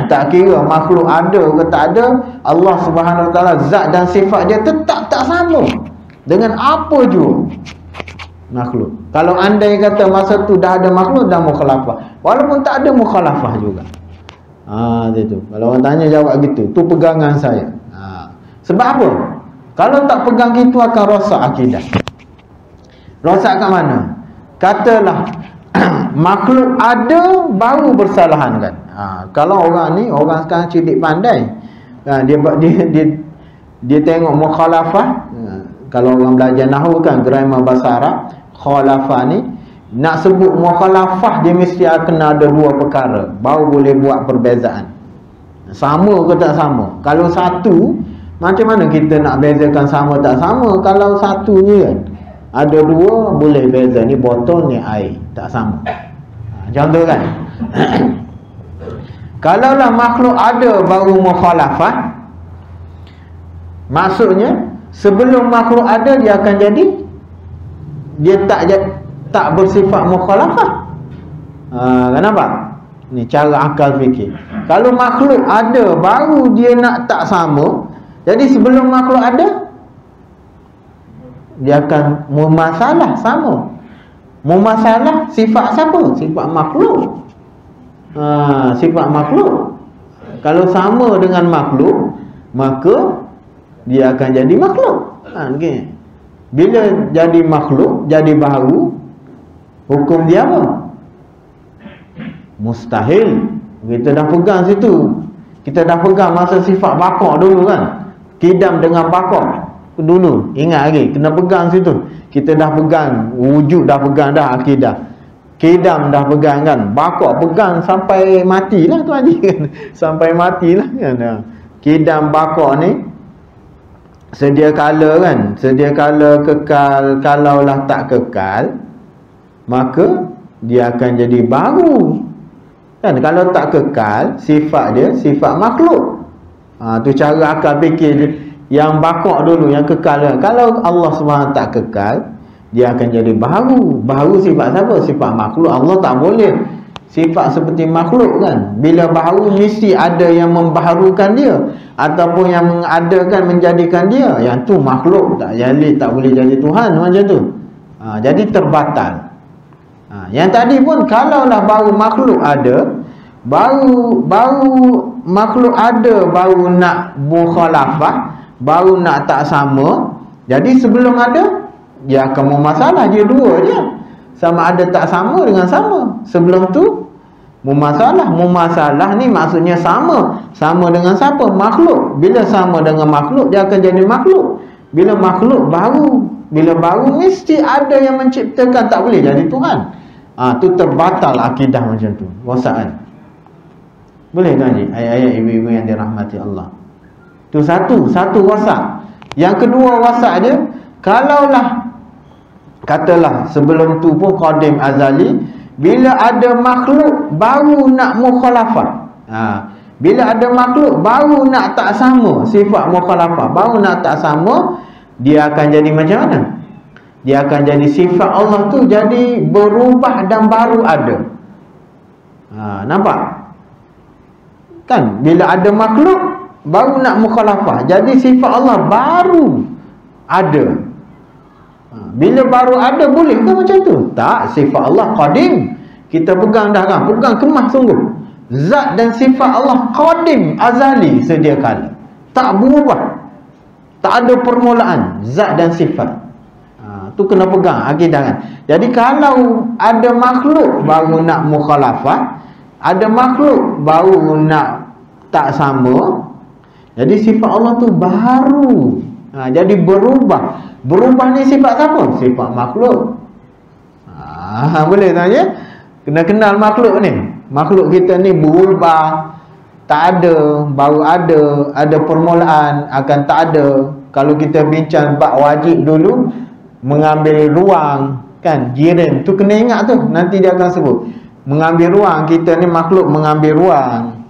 Tak kira makhluk ada ke tak ada, Allah Subhanahu Wa Taala zat dan sifat dia tetap tak sama dengan apa juga makhluk. Kalau andai kata masa tu dah ada makhluk, dah mukhalafah, walaupun tak ada mukhalafah juga. Itu. Kalau orang tanya jawab gitu, tu pegangan saya. Sebab apa? Kalau tak pegang gitu akan rosak akidah. Rosak kat mana? Katalah makhluk ada baru bersalahan kan. Kalau orang ni, orang sekarang cerdik pandai, dia tengok mukhalafah. Kalau orang belajar nahwu kan, grammar bahasa Arab, khalafah ni nak sebut mukhalafah, dia mesti akan ada dua perkara baru boleh buat perbezaan. Sama ke tak sama? Kalau satu, macam mana kita nak bezakan sama tak sama? Kalau satu je kan, ada dua boleh beza, ni botol ni air, tak sama. Contoh kan. Kalaulah makhluk ada baru mukhalafah, maksudnya sebelum makhluk ada dia akan jadi, dia tak bersifat mukhalafah. Kenapa? Ni cara akal fikir. Kalau makhluk ada baru dia nak tak sama, jadi sebelum makhluk ada dia akan mumasalah sama. Mumasalah sifat siapa? Sifat makhluk. Sifat makhluk. Kalau sama dengan makhluk, maka dia akan jadi makhluk. Okay. Bila jadi makhluk, jadi baru, hukum dia apa? Mustahil. Kita dah pegang situ. Kita dah pegang masa sifat bakar dulu kan. Kidam dengan bakar dulu. Ingat lagi, kena pegang situ. Kita dah pegang, wujud dah pegang dah akidah. Kidam dah pegang kan. Bakar pegang sampai matilah tu haji kan. Sampai matilah kan. Kidam bakar ni sedia kala kan, sedia kala kekal. Kalaulah tak kekal, maka dia akan jadi baru kan. Kalau tak kekal, sifat dia sifat makhluk. Tu cara akal fikir dia. Yang bakar dulu, yang kekal kan. Kalau Allah SWT tak kekal, dia akan jadi baru. Baru sifat siapa? Sifat makhluk. Allah tak boleh sifat seperti makhluk kan. Bila baru mesti ada yang membaharukan dia, ataupun yang mengadakan, menjadikan dia. Yang tu makhluk, tak boleh jadi Tuhan macam tu. Jadi terbatal. Yang tadi pun kalaulah baru makhluk ada, baru makhluk ada, baru nak mukhalafah, baru nak tak sama. Jadi sebelum ada, dia akan memasalah. Dia dua je, sama ada tak sama dengan sama. Sebelum tu memasalah. Memasalah ni maksudnya sama. Sama dengan siapa? Makhluk. Bila sama dengan makhluk, dia akan jadi makhluk. Bila makhluk baru, bila baru mesti ada yang menciptakan, tak boleh jadi Tuhan. Tu terbatal akidah macam tu. Rosaan. Boleh tak ni ayat-ayat ibu-ibu yang dirahmati Allah? Tu satu rosak. Yang kedua rosak dia, kalaulah katalah sebelum tu pun qadim azali, bila ada makhluk baru nak mukhalafah. Bila ada makhluk baru nak tak sama, sifat mukhalafah baru nak tak sama, dia akan jadi macam mana? dia akan jadi sifat Allah tu jadi berubah dan baru ada. Nampak? Kan bila ada makhluk baru nak mukhalafah, jadi sifat Allah baru ada. Bila baru ada boleh ke macam tu? Tak, sifat Allah qadim. Kita pegang dah kan, pegang kemah sungguh. Zat dan sifat Allah qadim, azali, sedia kala, tak berubah, tak ada permulaan. Zat dan sifat tu kena pegang akidah kan. Jadi kalau ada makhluk baru nak mukhalafah, ada makhluk baru nak tak sama, jadi sifat Allah tu baru, jadi berubah. Berubah ni sifat siapa? Sifat makhluk. Boleh tanya? Kena kenal makhluk ni. Makhluk kita ni berubah, tak ada, baru ada permulaan, akan tak ada. Kalau kita bincang bab wajib dulu, mengambil ruang kan, jiran tu kena ingat tu, nanti dia akan sebut. Mengambil ruang, kita ni makhluk mengambil ruang,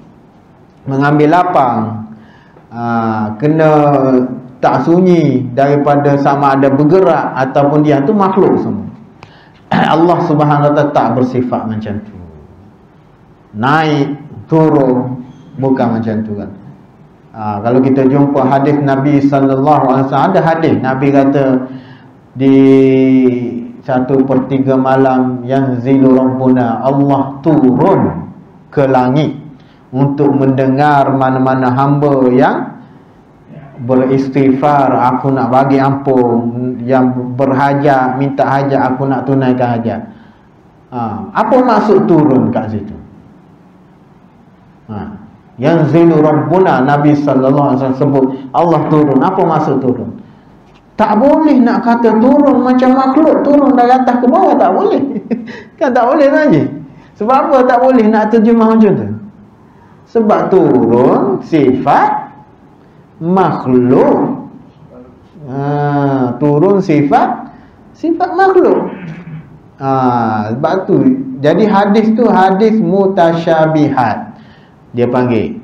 mengambil lapang, kena tak sunyi daripada sama ada bergerak ataupun dia tu makhluk semua. Allah Subhanahu wa taala tak bersifat macam tu. Naik, turun, bukan macam tu kan. Kalau kita jumpa hadis Nabi sallallahu alaihi wasallam, ada hadis Nabi kata di 1/3 malam yanzilu rabbuna, Allah turun ke langit untuk mendengar mana-mana hamba yang beristighfar, aku nak bagi ampun, yang berhajat, minta hajat, aku nak tunaikan hajat. Apa maksud turun kat situ? Yanzilu rabbuna, Nabi sallallahu alaihi wasallam sebut Allah turun. Apa maksud turun? Tak boleh nak kata turun macam makhluk, turun dari atas ke bawah, tak boleh. Kan tak boleh saja. Sebab apa tak boleh nak terjemah macam tu? Sebab turun sifat makhluk. Turun sifat makhluk. Sebab tu jadi hadis tu hadis mutasyabihat dia panggil.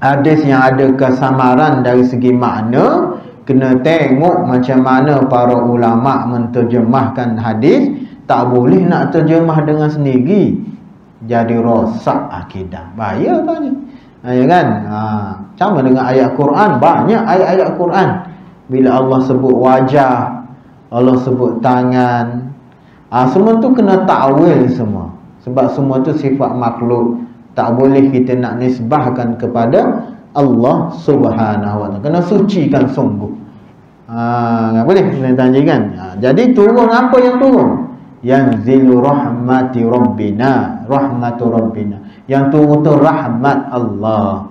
Hadis yang ada kesamaran dari segi makna, kena tengok macam mana para ulama menterjemahkan hadis. Tak boleh nak terjemah dengan sendiri, jadi rosak akidah, bahaya tanya. Ya kan? Sama dengan ayat Quran. Banyak ayat-ayat Quran bila Allah sebut wajah, Allah sebut tangan, semua tu kena takwil semua. Sebab semua tu sifat makhluk, tak boleh kita nak nisbahkan kepada Allah Subhanahu wa taala. Kena sucikan sungguh. Tak boleh kena tanjikan. Jadi turun apa yang turun? Yanzilu rahmati rabbina, rahmatu rabbina. Yang turun tu rahmat Allah.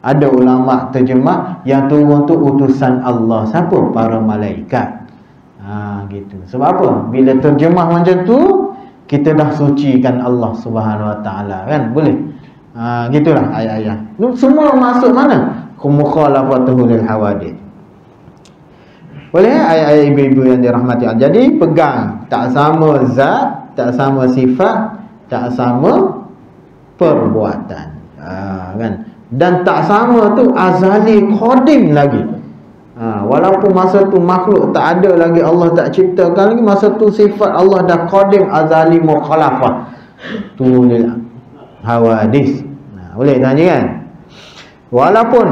Ada ulama terjemah yang turun tu utusan Allah. Siapa? Para malaikat. Gitu. Sebab apa? Bila terjemah macam tu, kita dah sucikan Allah Subhanahu wa taala, kan? Boleh. Gitulah ayat-ayat. Semua masuk mana? Mukhalafatuhu lil hawadith. Boleh ayat-ayat ibu-ibu yang dirahmati Allah. Jadi pegang, tak sama zat, tak sama sifat, tak sama perbuatan. Kan? Dan tak sama tu azali qadim lagi. Walaupun masa tu makhluk tak ada lagi, Allah tak ciptakan lagi, masa tu sifat Allah dah qadim, azali, mukhalafah. Tu hawadis. Boleh tanya kan? Walaupun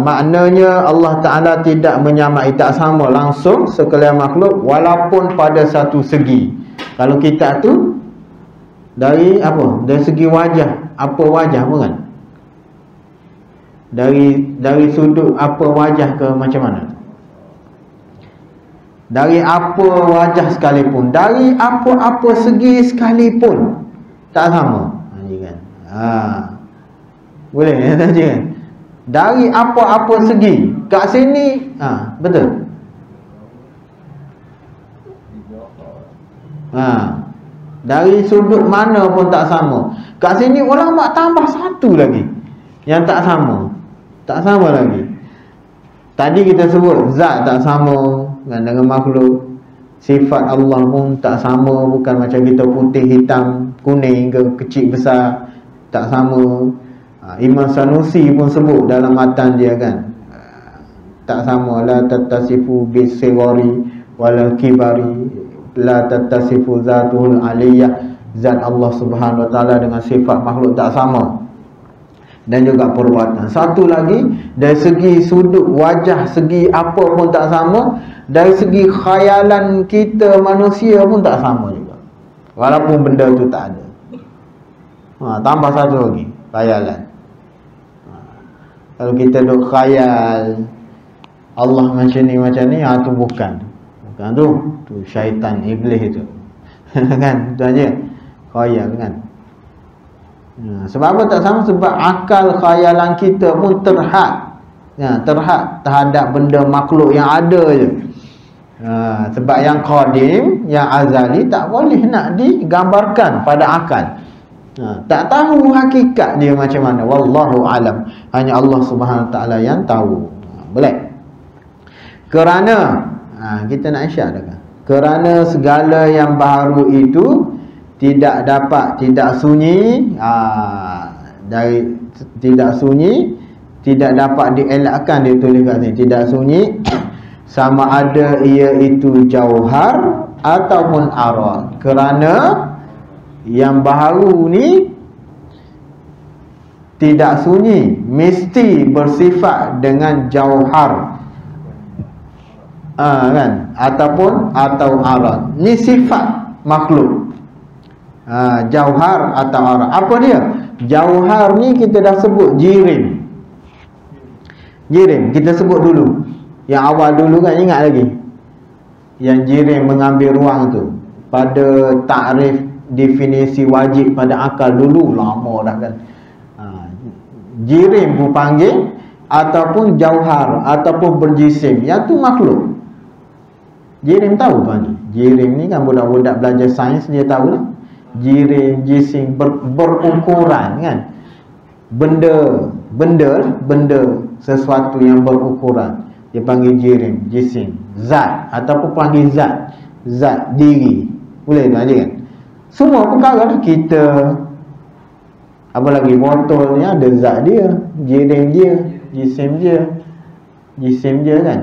maknanya Allah Ta'ala tidak menyamai, tak sama langsung sekalian makhluk, walaupun pada satu segi. Kalau kita tu dari apa? Dari segi wajah. Apa wajah pun kan? Dari sudut apa wajah ke macam mana? Dari apa wajah sekalipun, dari apa-apa segi sekalipun, tak sama. Boleh ya kan? Dari apa-apa segi kat sini, betul. Dari sudut mana pun tak sama. Kat sini ulama tambah satu lagi yang tak sama. Tak sama lagi. Tadi kita sebut zat tak sama dengan makhluk. Sifat Allah pun tak sama, bukan macam kita putih, hitam, kuning ke kecil besar, tak sama. Imam Sanusi pun sebut dalam matan dia kan, tak sama, la tatasifu bisawari walal kibari la tattasifu zatuhul aliyah. Zat Allah Subhanahu wa taala dengan sifat makhluk tak sama. Dan juga perbuatan. Satu lagi, dari segi sudut wajah, segi apa pun tak sama. Dari segi khayalan kita manusia pun tak sama juga, walaupun benda tu tak ada. Tambah satu lagi, khayalan. Kalau kita duk khayal Allah macam ni tu bukan tu syaitan, iblis itu. Kan, itu aja khayal kan. Sebab apa tak sama? Sebab akal khayalan kita pun terhad terhadap benda makhluk yang ada je. Sebab yang qadim, yang azali tak boleh nak digambarkan pada akal. Tak tahu hakikat dia macam mana, wallahu alam. Hanya Allah Subhanahu wa taala yang tahu. Boleh. Kerana kita nak isyarat, kerana segala yang baru itu tidak dapat, tidak sunyi, tidak dapat dielakkan, dia tulis kat sini, tidak sunyi, sama ada ia itu jauhar ataupun arad. Kerana yang baru ni tidak sunyi, mesti bersifat dengan jauhar, kan, atau arad. Ni sifat makhluk. Jauhar atau arad. Apa dia? Jauhar ni kita dah sebut jirim. Jirim kita sebut dulu. Yang awal dulu kan, ingat lagi? Yang jirim mengambil ruang tu. Pada takrif definisi wajib pada akal dulu, lama dah kan. Jirim pun panggil, ataupun jauhar, ataupun berjisim. Yang tu makhluk. Jirim tahu tuan ni. Jirim ni kan budak-budak belajar sains, dia tahu lah. Jirim, jisim, berukuran kan. Benda sesuatu yang berukuran, dia panggil jirim, jisim. Zat, ataupun panggil zat diri. Boleh tu aja kan. Semua perkara kita, apa lagi, botol ni ada zat dia, jirim dia, jisim dia kan.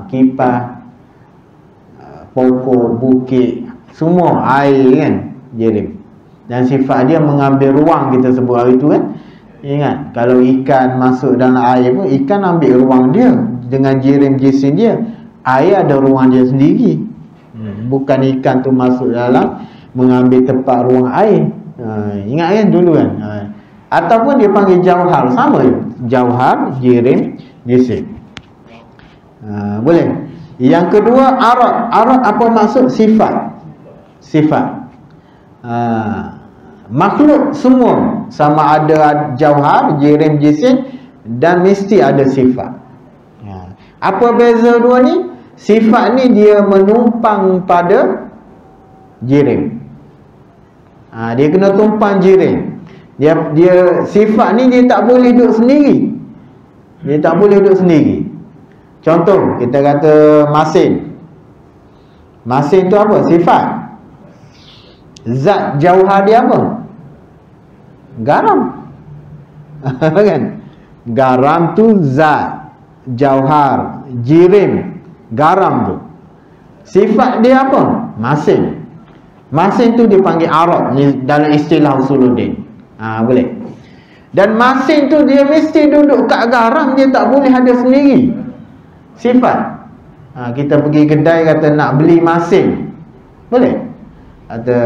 Kipas, pokok, bukit, semua air kan, jirim. Dan sifat dia mengambil ruang, kita sebut hari tu kan. Ingat, kalau ikan masuk dalam air pun, ikan ambil ruang dia dengan jirim jisim dia. Air ada ruang dia sendiri. Bukan ikan tu masuk dalam mengambil tempat ruang air. Ingat kan dulu kan. Ataupun dia panggil jauhar, sama je. Jauhar, jirim, jisim. Boleh. Yang kedua, arad. Arad apa maksud? Sifat. Makhluk semua sama ada jauhar, jirim, jisim, dan mesti ada sifat. Apa beza dua ni? Sifat ni dia menumpang pada jirim. Dia kena tumpang jirim. Dia sifat ni dia tak boleh duduk sendiri. Contoh, kita kata masin. Masin tu apa? Sifat. Zat jauhar dia apa? Garam. Kan? Garam tu zat, jauhar, jirim, garam tu. Sifat dia apa? Masin. Masin tu dipanggil arad dalam istilah usuluddin. Boleh. Dan masin tu dia mesti duduk kat garam, dia tak boleh ada sendiri. Sifat. Kita pergi kedai kata nak beli masin, boleh? Ada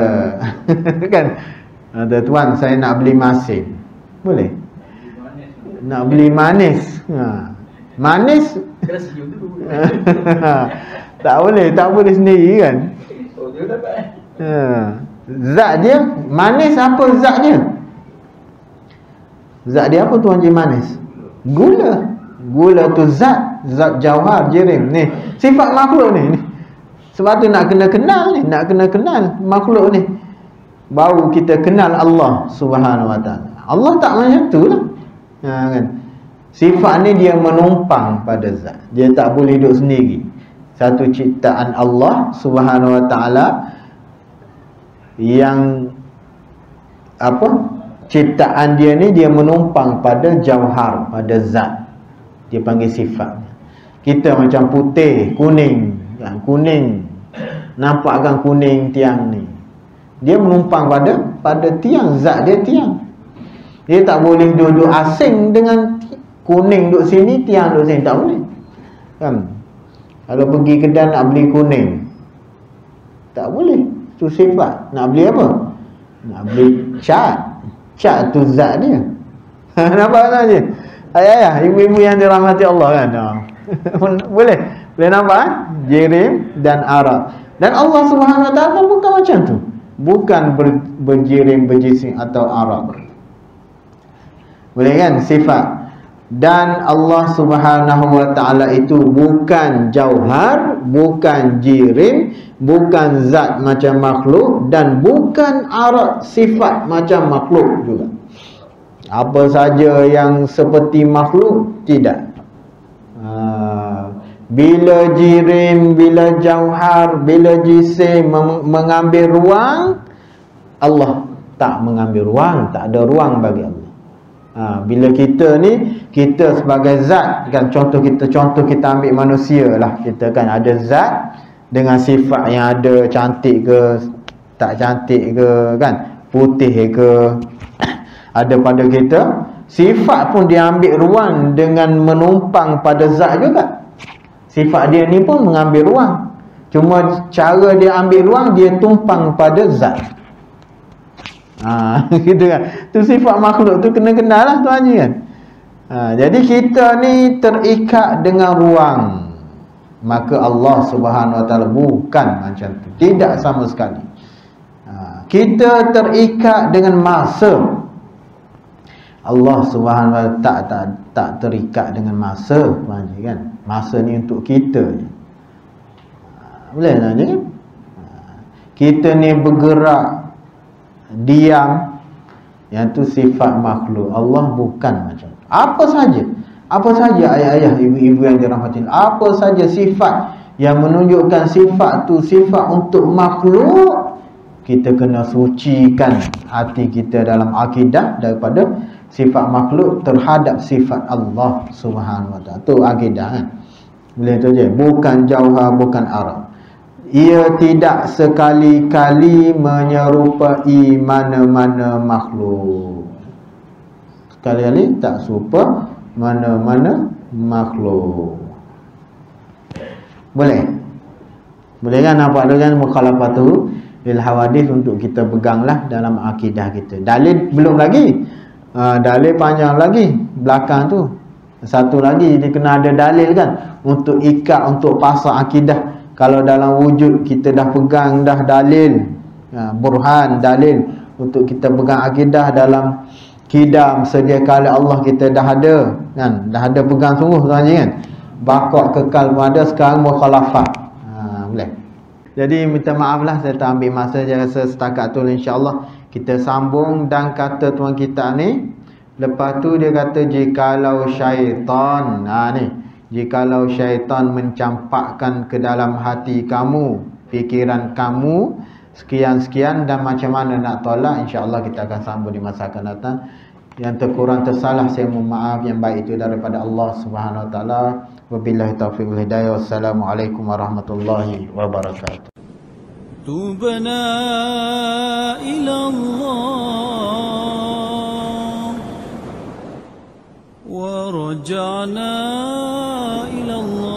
kan? Ada tuan, saya nak beli masin, boleh? Nak beli manis. Manis tak boleh sendiri kan. Zat dia manis, apa zat dia? Zat dia apa tuan je manis? Gula tu zat jauhar, jirim ni. Sifat makhluk ni. Sebab tu nak kena kenal makhluk ni, baru kita kenal Allah Subhanahu wa taala. Allah tak macam tu lah. Kan? Sifat ni dia menumpang pada zat. Dia tak boleh duduk sendiri. Satu ciptaan Allah Subhanahu wa taala yang ciptaan dia ni dia menumpang pada jauhar, pada zat. Dia panggil sifat. Kita macam putih, kuning, kan, kuning. Nampakkan kuning tiang ni. Dia menumpang pada tiang, zat dia tiang. Dia tak boleh duduk asing dengan kuning duduk sini, tiang duduk sini, tak boleh. Kan? Kalau pergi kedai nak beli kuning, tak boleh. Itu sifat. Nak beli apa? Nak beli cat. Cat tu zat dia. Nampak tak je? Ayah, ibu-ibu yang dirahmati Allah kan. Boleh nampak jirim dan arak. Dan Allah Subhanahu Wa Taala bukan macam tu. Bukan berjirim, berjising atau arak. Boleh kan sifat. Dan Allah Subhanahu Wa Taala itu bukan jauhar, bukan jirim, bukan zat macam makhluk, dan bukan arak sifat macam makhluk juga. Apa saja yang seperti makhluk, tidak. Bila jirim, bila jauhar, bila jisim mengambil ruang, Allah tak mengambil ruang, tak ada ruang bagi Allah. Bila kita ni, kita sebagai zat kan, contoh kita ambil manusia lah, kita kan ada zat dengan sifat yang ada, cantik ke tak cantik ke kan, putih ke ada pada kita. Sifat pun dia ambil ruang dengan menumpang pada zat juga. Sifat dia ni pun mengambil ruang, cuma cara dia ambil ruang, dia tumpang pada zat. Gitu kan. Tu sifat makhluk tu kena kenal lah tuan haji kan. Jadi kita ni terikat dengan ruang. Maka Allah Subhanahu Wa Taala bukan macam tu. Tidak sama sekali. Kita terikat dengan masa. Allah Subhanahu Wa Taala tak terikat dengan masa tuan haji kan. Masa ni untuk kita je. Boleh tuan haji kan. Kita ni bergerak, diam, yang tu sifat makhluk. Allah bukan macam tu. Apa saja ayah-ayah, ibu-ibu yang dirahmati, apa saja sifat yang menunjukkan sifat tu sifat untuk makhluk, kita kena sucikan hati kita dalam akidah daripada sifat makhluk terhadap sifat Allah Subhanahu Wa Taala. Tu akidah kan. Boleh tu je. Bukan jauhar, bukan arah. Ia tidak sekali-kali menyerupai mana-mana makhluk. Sekali-kali tak serupa mana-mana makhluk. Boleh kan nampak dengan mukhalafatu lil hawadith untuk kita peganglah dalam akidah kita. Dalil belum lagi. Dalil panjang lagi belakang tu. Satu lagi dia kena ada dalil kan untuk ikat, untuk pasal akidah. Kalau dalam wujud kita dah pegang dah dalil, burhan, dalil untuk kita pegang akidah dalam kidam sedia kala Allah kita dah ada kan, dah ada pegang sungguh tuan haji kan. Bakok kekal pun ada, sekarang mukhalafah. Boleh. Jadi minta maaf lah saya tak ambil masa, saya rasa setakat tu insya-Allah kita sambung. Dan kata tuan kita ni, lepas tu dia kata jikalau syaitan, ni, jikalau syaitan mencampakkan ke dalam hati kamu, fikiran kamu sekian-sekian dan macam mana nak tolak, insya-Allah kita akan sambung di masa akan datang. Yang terkurang tersalah saya mohon maaf, yang baik itu daripada Allah Subhanahu Wa Taala. Wabillahi taufiq wal hidayah. Wassalamualaikum warahmatullahi wabarakatuh. Tubna ila Allah wa raja'na ila Allah.